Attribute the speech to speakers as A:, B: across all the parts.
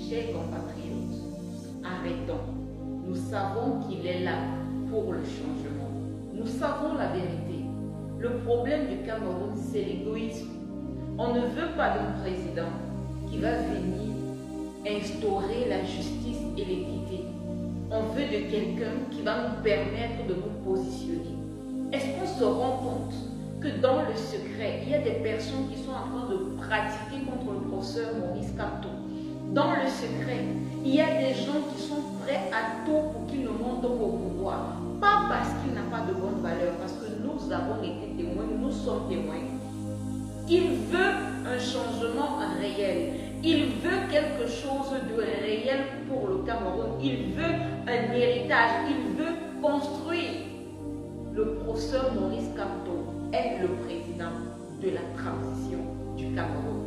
A: Chers compatriotes, arrêtons. Nous savons qu'il est là pour le changement. Nous savons la vérité. Le problème du Cameroun, c'est l'égoïsme. On ne veut pas d'un président qui va venir instaurer la justice et l'équité. On veut de quelqu'un qui va nous permettre de nous positionner. Est-ce qu'on se rend compte que dans le secret, il y a des personnes qui sont en train de pratiquer contre le professeur Maurice Kamto? Dans le secret, il y a des gens qui sont prêts à tout pour qu'il ne monte au pouvoir. Pas parce qu'il n'a pas de bonne valeur, parce que nous avons été témoins, nous sommes témoins. Il veut un changement réel. Il veut quelque chose de réel pour le Cameroun. Il veut un héritage. Il veut construire. Le professeur Maurice Kamto est le président de la transition du Cameroun.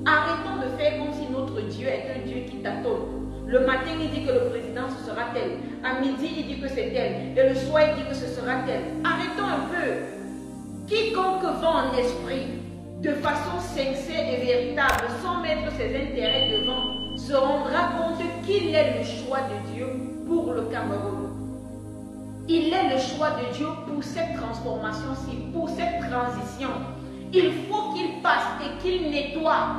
A: Arrêtons de faire comme si notre Dieu est un Dieu qui tâtonne. Le matin, il dit que le président, ce sera tel. À midi, il dit que c'est tel. Et le soir, il dit que ce sera tel. Arrêtons un peu. Quiconque va en esprit, de façon sincère et véritable, sans mettre ses intérêts devant, se rendra compte qu'il est le choix de Dieu pour le Cameroun. Il est le choix de Dieu pour cette transformation-ci, pour cette transition. Il faut qu'il passe et qu'il nettoie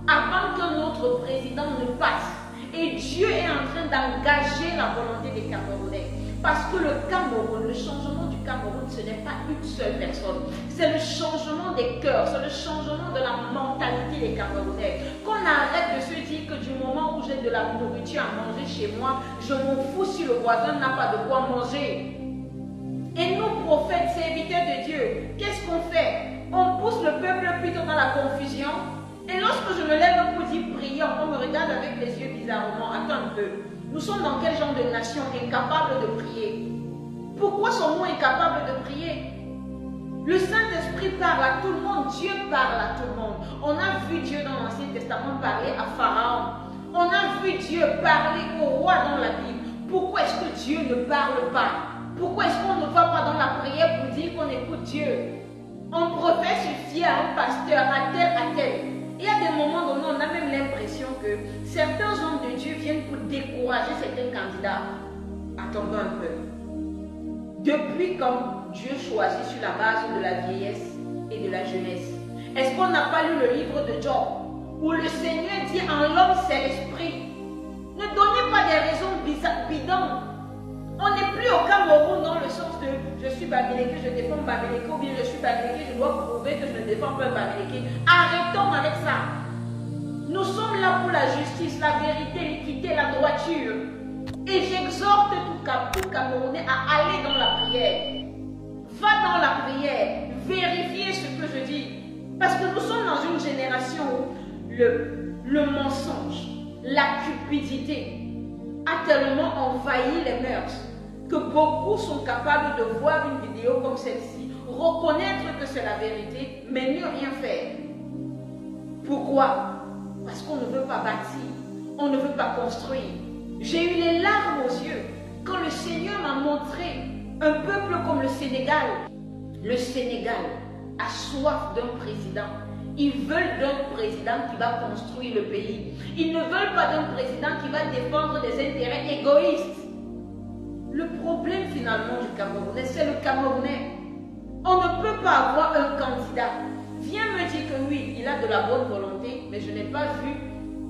A: avant que notre président ne passe. Et Dieu est en train d'engager la volonté des Camerounais. Parce que le Cameroun, le changement du Cameroun, ce n'est pas une seule personne. C'est le changement des cœurs, c'est le changement de la mentalité des Camerounais. Qu'on arrête de se dire que du moment où j'ai de la nourriture à manger chez moi, je m'en fous si le voisin n'a pas de quoi manger. Et nous, prophètes, serviteurs de Dieu, qu'est-ce qu'on fait? On pousse le peuple plutôt dans la confusion. Et lorsque je me lève pour dire prions, on me regarde avec les yeux bizarrement. Attends un peu. Nous sommes dans quel genre de nation incapable de prier? Pourquoi sommes-nous incapables de prier? Le Saint-Esprit parle à tout le monde. Dieu parle à tout le monde. On a vu Dieu dans l'Ancien Testament parler à Pharaon. On a vu Dieu parler au roi dans la Bible. Pourquoi est-ce que Dieu ne parle pas? Pourquoi est-ce qu'on ne va pas dans la prière pour dire qu'on écoute Dieu? On professe se fier à un pasteur, à tel. Il y a des moments donnés, on a même l'impression que certains hommes de Dieu viennent pour décourager certains candidats. Attendons un peu. Depuis quand Dieu choisit sur la base de la vieillesse et de la jeunesse? Est-ce qu'on n'a pas lu le livre de Job où le Seigneur dit en l'homme c'est l'esprit? Ne donnez pas des raisons bidons. On n'est plus au Cameroun dans le sens de je suis babéléké, je défends babéléké, ou bien je suis babéléké, je dois prouver que je ne défends pas babéléké. Arrêtons avec ça. Nous sommes là pour la justice, la vérité, l'équité, la droiture. Et j'exhorte tout Camerounais à aller dans la prière. Va dans la prière, vérifiez ce que je dis. Parce que nous sommes dans une génération où le mensonge, la cupidité a tellement envahi les mœurs que beaucoup sont capables de voir une vidéo comme celle-ci, reconnaître que c'est la vérité, mais ne rien faire. Pourquoi? Parce qu'on ne veut pas bâtir, on ne veut pas construire. J'ai eu les larmes aux yeux quand le Seigneur m'a montré un peuple comme le Sénégal. Le Sénégal a soif d'un président. Ils veulent d'un président qui va construire le pays. Ils ne veulent pas d'un président qui va défendre des intérêts égoïstes. Le problème finalement du Camerounais, c'est le Camerounais. On ne peut pas avoir un candidat. Viens me dire que oui, il a de la bonne volonté, mais je n'ai pas vu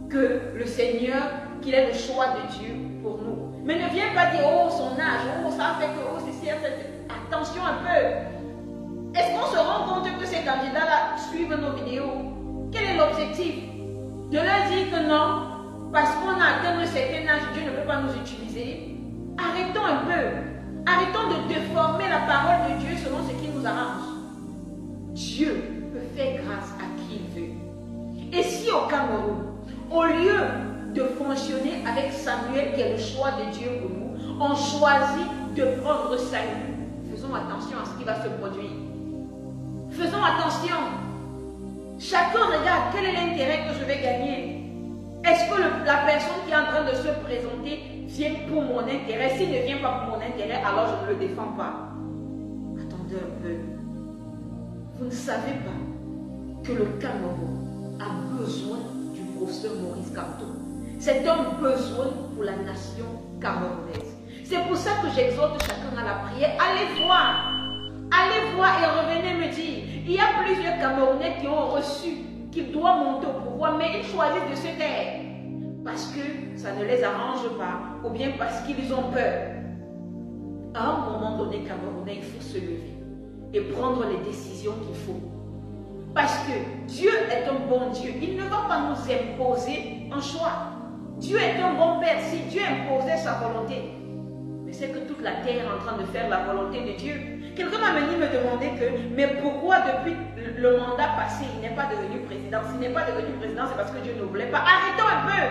A: que le Seigneur, qu'il est le choix de Dieu pour nous. Mais ne viens pas dire, oh son âge, oh ça fait que, oh c'est si, attention un peu. Est-ce qu'on se rend compte que ces candidats-là suivent nos vidéos? Quel est l'objectif? De leur dire que non, parce qu'on a atteint un certain âge, Dieu ne peut pas nous utiliser. Arrêtons un peu. Arrêtons de déformer la parole de Dieu selon ce qui nous arrange. Dieu peut faire grâce à qui il veut. Et si au Cameroun, au lieu de fonctionner avec Samuel qui est le choix de Dieu pour nous, on choisit de prendre Saül, faisons attention à ce qui va se produire. Faisons attention. Chacun regarde quel est l'intérêt que je vais gagner. Est-ce que la personne qui est en train de se présenter vient pour mon intérêt? S'il ne vient pas pour mon intérêt, alors je ne le défends pas. Attendez un peu. Vous ne savez pas que le Cameroun a besoin du professeur Maurice Kamto. C'est un besoin pour la nation camerounaise. C'est pour ça que j'exhorte chacun à la prière. Allez voir et revenez me dire. Il y a plusieurs Camerounais qui ont reçu qu'ils doivent monter au pouvoir, mais ils choisissent de se taire. Parce que ça ne les arrange pas, ou bien parce qu'ils ont peur. À un moment donné, Camerounais, il faut se lever et prendre les décisions qu'il faut. Parce que Dieu est un bon Dieu. Il ne va pas nous imposer un choix. Dieu est un bon Père. Si Dieu imposait sa volonté, mais c'est que toute la terre est en train de faire la volonté de Dieu. Quelqu'un m'a venu me demander que, mais pourquoi depuis le mandat passé, il n'est pas devenu président? S'il n'est pas devenu président, c'est parce que Dieu ne voulait pas. Arrêtons un peu.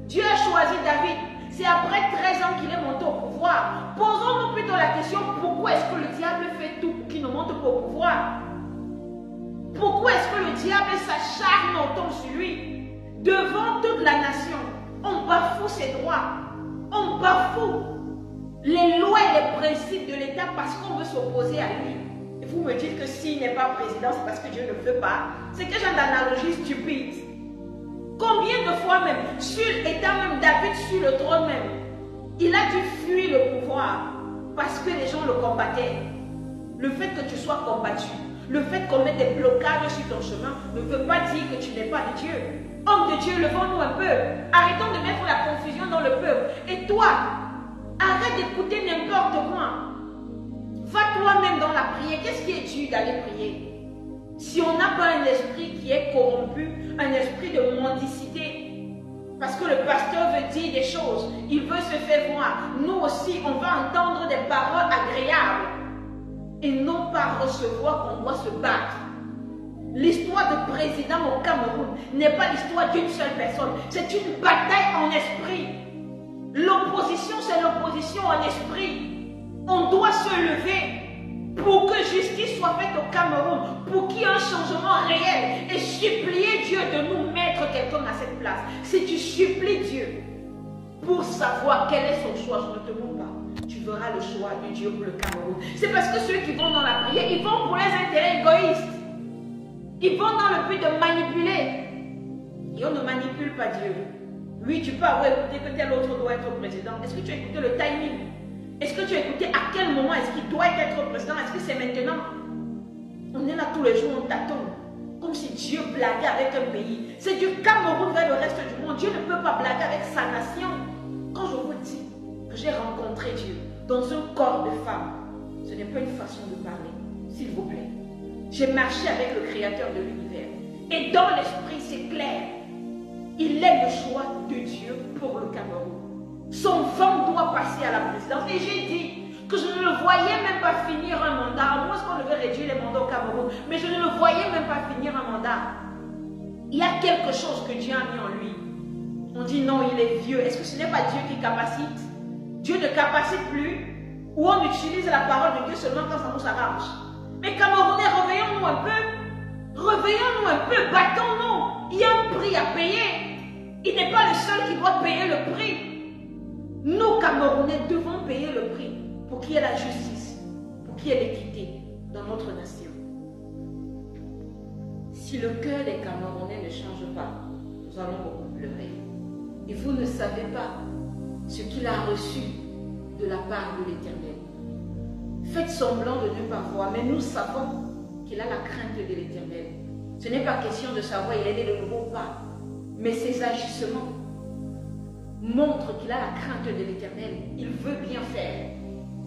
A: Dieu a choisi David. C'est après 13 ans qu'il est monté au pouvoir. Posons-nous plutôt la question, pourquoi est-ce que le diable fait tout pour qu'il ne monte pas au pouvoir? Pourquoi est-ce que le diable s'acharne autant sur lui? Devant toute la nation, on bafoue ses droits. On bafoue les lois et les principes de l'État parce qu'on veut s'opposer à lui. Et vous me dites que s'il n'est pas président, c'est parce que Dieu ne veut pas. C'est quel genre d'analogie stupide? Combien de fois même, étant même David sur le trône même, il a dû fuir le pouvoir parce que les gens le combattaient. Le fait que tu sois combattu, le fait qu'on mette des blocages sur ton chemin ne veut pas dire que tu n'es pas de Dieu. Homme de Dieu, levons-nous un peu. Arrêtons de mettre la confusion dans le peuple. Et toi, arrête d'écouter n'importe quoi. Va toi-même dans la prière. Qu'est-ce qui est dur d'aller prier? Si on n'a pas un esprit qui est corrompu, un esprit de mendicité, parce que le pasteur veut dire des choses, il veut se faire voir. Nous aussi, on va entendre des paroles agréables et non pas recevoir qu'on doit se battre. L'histoire de président au Cameroun n'est pas l'histoire d'une seule personne. C'est une bataille en esprit. L'opposition, c'est l'opposition en esprit. On doit se lever pour que justice soit faite au Cameroun, pour qu'il y ait un changement réel et supplier Dieu de nous mettre quelqu'un à cette place. Si tu supplies Dieu pour savoir quel est son choix, je ne te demande pas, tu verras le choix de Dieu pour le Cameroun. C'est parce que ceux qui vont dans la prière, ils vont pour les intérêts égoïstes. Ils vont dans le but de manipuler. Et on ne manipule pas Dieu. Oui, tu peux avoir écouté que tel autre doit être président. Est-ce que tu as écouté le timing? Est-ce que tu as écouté à quel moment est-ce qu'il doit être président? Est-ce que c'est maintenant? On est là tous les jours, on tâtonne. Comme si Dieu blaguait avec un pays. C'est du Cameroun vers le reste du monde. Dieu ne peut pas blaguer avec sa nation. Quand je vous dis que j'ai rencontré Dieu dans un corps de femme, ce n'est pas une façon de parler. S'il vous plaît. J'ai marché avec le Créateur de l'univers. Et dans l'esprit, c'est clair. Il est le choix de Dieu pour le Cameroun. Son vent doit passer à la présidence. Et j'ai dit que je ne le voyais même pas finir un mandat. À moins qu'on devait réduire les mandats au Cameroun. Mais je ne le voyais même pas finir un mandat. Il y a quelque chose que Dieu a mis en lui. On dit non, il est vieux. Est-ce que ce n'est pas Dieu qui capacite? Dieu ne capacite plus. Ou on utilise la parole de Dieu seulement quand ça nous arrange. Mais Camerounais, réveillons-nous un peu. Réveillons-nous un peu. Battons-nous. Il y a un prix à payer. Il n'est pas le seul qui doit payer le prix. Nous, Camerounais, devons payer le prix pour qu'il y ait la justice, pour qu'il y ait l'équité dans notre nation. Si le cœur des Camerounais ne change pas, nous allons beaucoup pleurer. Et vous ne savez pas ce qu'il a reçu de la part de l'Éternel. Faites semblant de ne pas voir, mais nous savons qu'il a la crainte de l'Éternel. Ce n'est pas question de savoir il est né de nouveau ou pas, mais ses agissements montrent qu'il a la crainte de l'Éternel. Il veut bien faire.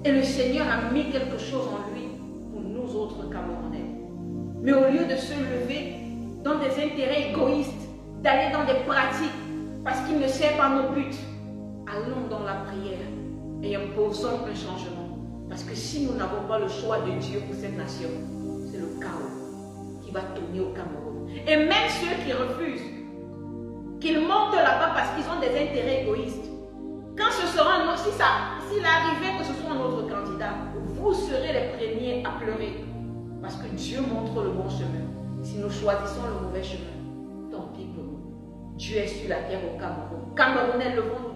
A: Et le Seigneur a mis quelque chose en lui pour nous autres Camerounais. Mais au lieu de se lever dans des intérêts égoïstes, d'aller dans des pratiques parce qu'il ne sert pas nos buts, allons dans la prière et imposons un changement. Parce que si nous n'avons pas le choix de Dieu pour cette nation, c'est le chaos qui va tourner au Cameroun. Et même ceux qui refusent, qu'ils montent là-bas parce qu'ils ont des intérêts égoïstes, quand ce sera un autre, s'il arrivait que ce soit un autre candidat, vous serez les premiers à pleurer. Parce que Dieu montre le bon chemin. Si nous choisissons le mauvais chemin, tant pis pour nous. Dieu est sur la terre au Cameroun. Camerounais, levons-nous